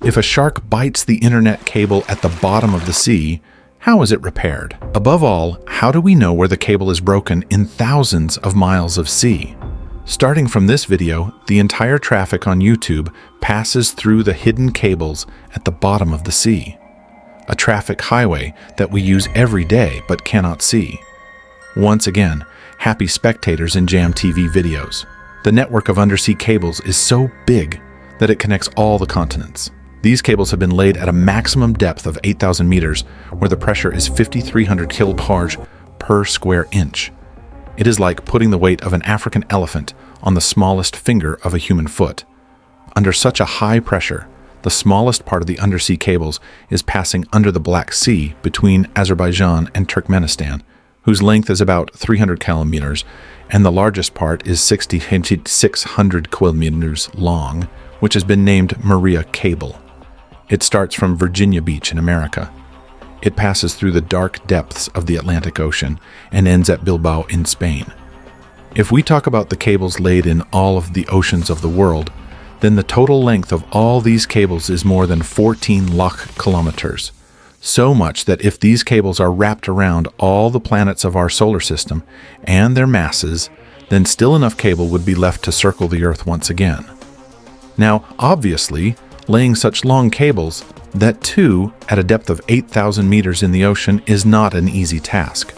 If a shark bites the internet cable at the bottom of the sea, how is it repaired? Above all, how do we know where the cable is broken in thousands of miles of sea? Starting from this video, the entire traffic on YouTube passes through the hidden cables at the bottom of the sea. A traffic highway that we use every day but cannot see. Once again, happy spectators in Jam TV videos. The network of undersea cables is so big that it connects all the continents. These cables have been laid at a maximum depth of 8,000 meters, where the pressure is 5,300 kilobars per square inch. It is like putting the weight of an African elephant on the smallest finger of a human foot. Under such a high pressure, the smallest part of the undersea cables is passing under the Black Sea between Azerbaijan and Turkmenistan, whose length is about 300 kilometers, and the largest part is 600 kilometers long, which has been named Maria Cable. It starts from Virginia Beach in America. It passes through the dark depths of the Atlantic Ocean and ends at Bilbao in Spain. If we talk about the cables laid in all of the oceans of the world, then the total length of all these cables is more than 14 lakh kilometers. So much that if these cables are wrapped around all the planets of our solar system and their masses, then still enough cable would be left to circle the Earth once again. Now, obviously, laying such long cables, that too at a depth of 8,000 meters in the ocean, is not an easy task.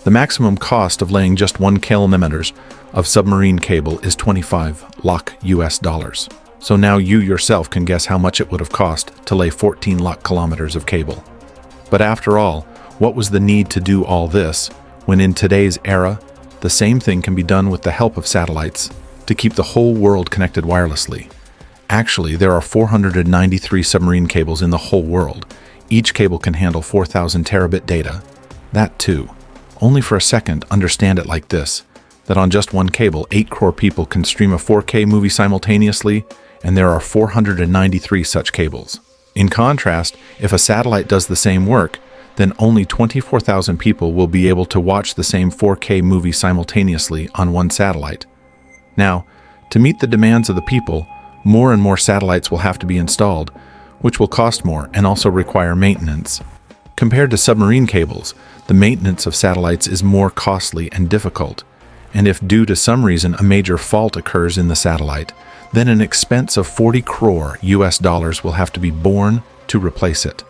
The maximum cost of laying just 1 kilometer of submarine cable is 25 lakh US dollars. So now you yourself can guess how much it would have cost to lay 14 lakh kilometers of cable. But after all, what was the need to do all this when in today's era, the same thing can be done with the help of satellites to keep the whole world connected wirelessly? Actually, there are 493 submarine cables in the whole world. Each cable can handle 4,000 terabit data. That too. Only for a second, understand it like this, that on just one cable, 8 crore people can stream a 4K movie simultaneously, and there are 493 such cables. In contrast, if a satellite does the same work, then only 24,000 people will be able to watch the same 4K movie simultaneously on one satellite. Now, to meet the demands of the people, more and more satellites will have to be installed, which will cost more and also require maintenance. Compared to submarine cables, the maintenance of satellites is more costly and difficult, and if due to some reason a major fault occurs in the satellite, then an expense of 40 crore US dollars will have to be borne to replace it.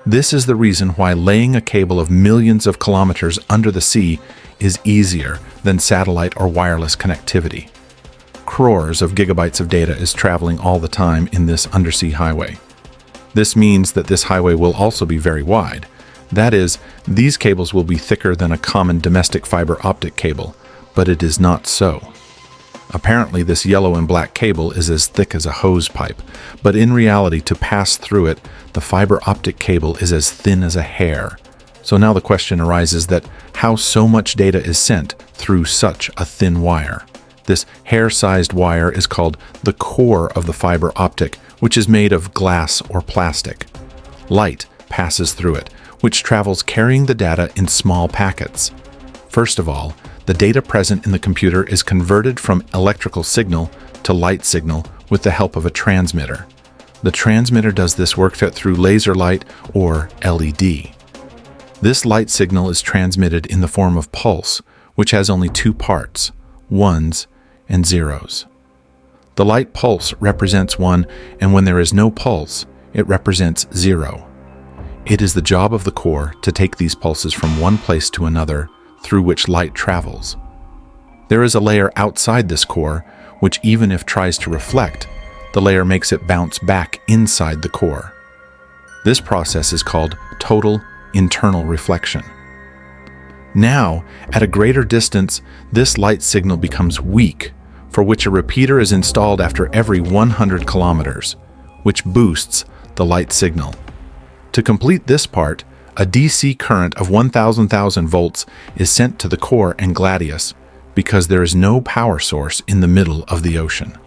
This is the reason why laying a cable of millions of kilometers under the sea is easier than satellite or wireless connectivity. Crores of gigabytes of data is traveling all the time in this undersea highway. This means that this highway will also be very wide. That is, these cables will be thicker than a common domestic fiber optic cable, but it is not so. Apparently, this yellow and black cable is as thick as a hose pipe, but in reality, to pass through it, the fiber optic cable is as thin as a hair. So now the question arises that how so much data is sent through such a thin wire. This hair-sized wire is called the core of the fiber optic, which is made of glass or plastic. Light passes through it, which travels carrying the data in small packets. First of all, the data present in the computer is converted from electrical signal to light signal with the help of a transmitter. The transmitter does this work through laser light or LED. This light signal is transmitted in the form of pulse, which has only 2 parts, ones and zeros. The light pulse represents 1, and when there is no pulse, it represents 0. It is the job of the core to take these pulses from one place to another through which light travels. There is a layer outside this core, which even if tries to reflect, the layer makes it bounce back inside the core. This process is called total internal reflection. Now, at a greater distance, this light signal becomes weak, for which a repeater is installed after every 100 kilometers, which boosts the light signal. To complete this part, a DC current of 1,000 volts is sent to the core and gladius, because there is no power source in the middle of the ocean.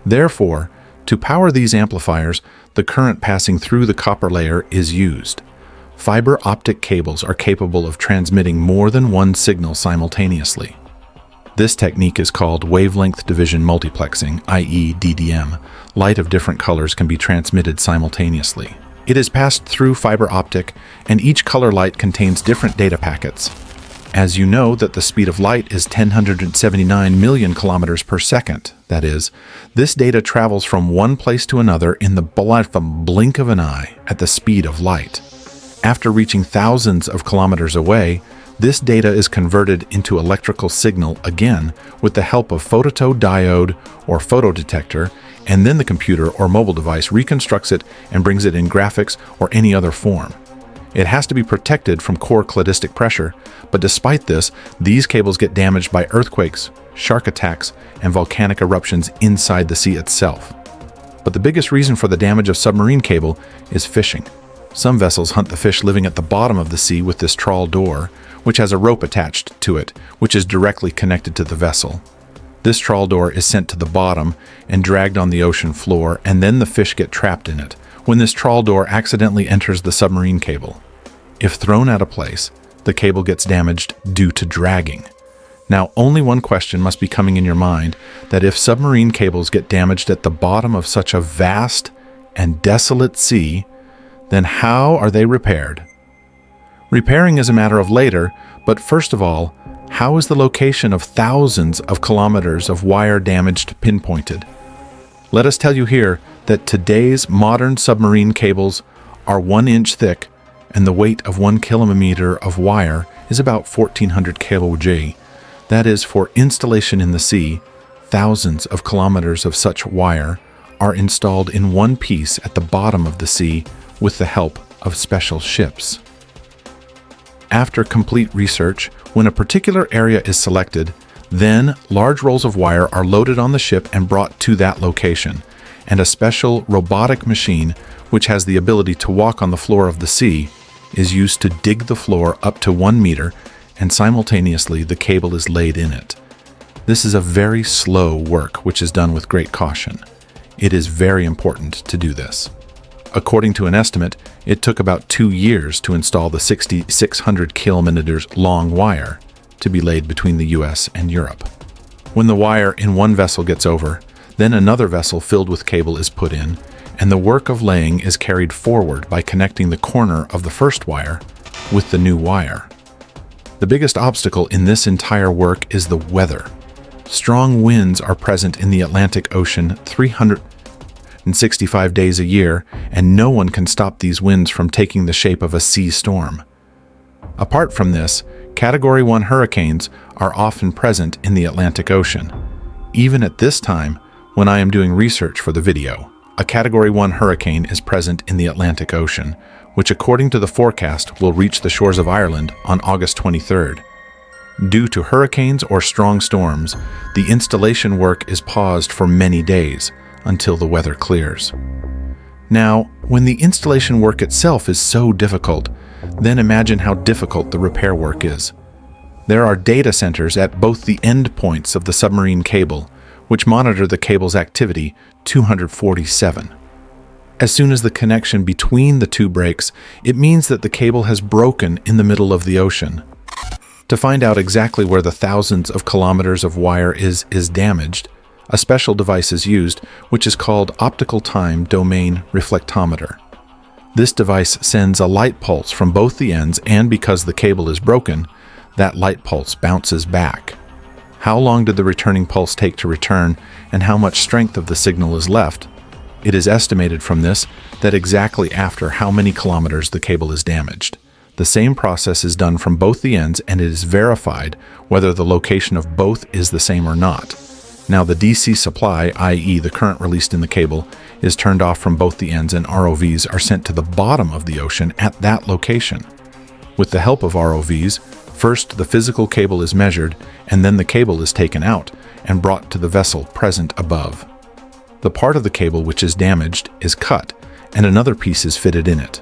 Therefore, to power these amplifiers, the current passing through the copper layer is used. Fiber optic cables are capable of transmitting more than one signal simultaneously. This technique is called wavelength division multiplexing, i.e. DDM. Light of different colors can be transmitted simultaneously. It is passed through fiber optic, and each color light contains different data packets. As you know that the speed of light is 1,079 million kilometers per second, that is, this data travels from one place to another in the blink of an eye at the speed of light. After reaching thousands of kilometers away, this data is converted into electrical signal again with the help of photodiode or photodetector, and then the computer or mobile device reconstructs it and brings it in graphics or any other form. It has to be protected from core cladistic pressure, but despite this, these cables get damaged by earthquakes, shark attacks, and volcanic eruptions inside the sea itself. But the biggest reason for the damage of submarine cable is fishing. Some vessels hunt the fish living at the bottom of the sea with this trawl door, which has a rope attached to it, which is directly connected to the vessel. This trawl door is sent to the bottom and dragged on the ocean floor, and then the fish get trapped in it when this trawl door accidentally enters the submarine cable. If thrown out of place, the cable gets damaged due to dragging. Now, only one question must be coming in your mind, that if submarine cables get damaged at the bottom of such a vast and desolate sea, then how are they repaired? Repairing is a matter of later, but first of all, how is the location of thousands of kilometers of wire damaged pinpointed? Let us tell you here that today's modern submarine cables are 1 inch thick, and the weight of 1 kilometer of wire is about 1,400 kg. That is, for installation in the sea, thousands of kilometers of such wire are installed in one piece at the bottom of the sea with the help of special ships. After complete research, when a particular area is selected, then large rolls of wire are loaded on the ship and brought to that location, and a special robotic machine, which has the ability to walk on the floor of the sea, is used to dig the floor up to 1 meter, and simultaneously the cable is laid in it. This is a very slow work which is done with great caution. It is very important to do this. According to an estimate, it took about 2 years to install the 6,600 kilometers long wire to be laid between the US and Europe. When the wire in one vessel gets over, then another vessel filled with cable is put in, and the work of laying is carried forward by connecting the corner of the first wire with the new wire. The biggest obstacle in this entire work is the weather. Strong winds are present in the Atlantic Ocean 365 days a year, and no one can stop these winds from taking the shape of a sea storm. Apart from this, Category 1 hurricanes are often present in the Atlantic Ocean. Even at this time, when I am doing research for the video, a Category 1 hurricane is present in the Atlantic Ocean, which according to the forecast will reach the shores of Ireland on August 23rd. Due to hurricanes or strong storms, the installation work is paused for many days until the weather clears. Now, when the installation work itself is so difficult, then imagine how difficult the repair work is. There are data centers at both the end points of the submarine cable, which monitor the cable's activity 247. As soon as the connection between the two breaks, it means that the cable has broken in the middle of the ocean. To find out exactly where the thousands of kilometers of wire is damaged, a special device is used, which is called optical time domain reflectometer. This device sends a light pulse from both the ends, and because the cable is broken, that light pulse bounces back. How long did the returning pulse take to return, and how much strength of the signal is left? It is estimated from this that exactly after how many kilometers the cable is damaged. The same process is done from both the ends, and it is verified whether the location of both is the same or not. Now the DC supply, i.e. the current released in the cable, is turned off from both the ends, and ROVs are sent to the bottom of the ocean at that location. With the help of ROVs, first the physical cable is measured, and then the cable is taken out and brought to the vessel present above. The part of the cable which is damaged is cut, and another piece is fitted in it.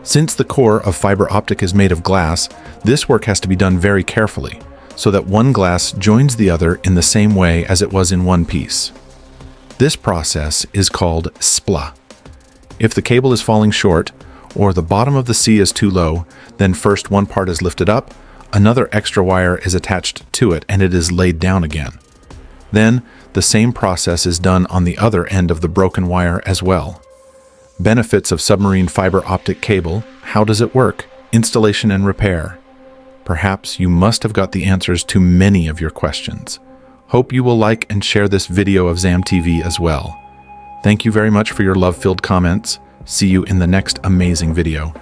Since the core of fiber optic is made of glass, this work has to be done very carefully, so that one glass joins the other in the same way as it was in one piece. This process is called SPLA. If the cable is falling short, or the bottom of the sea is too low, then first one part is lifted up, Another extra wire is attached to it and it is laid down again. Then, the same process is done on the other end of the broken wire as well. Benefits of submarine fiber optic cable. How does it work? Installation and repair. Perhaps you must have got the answers to many of your questions. Hope you will like and share this video of ZamTV as well. Thank you very much for your love-filled comments. See you in the next amazing video.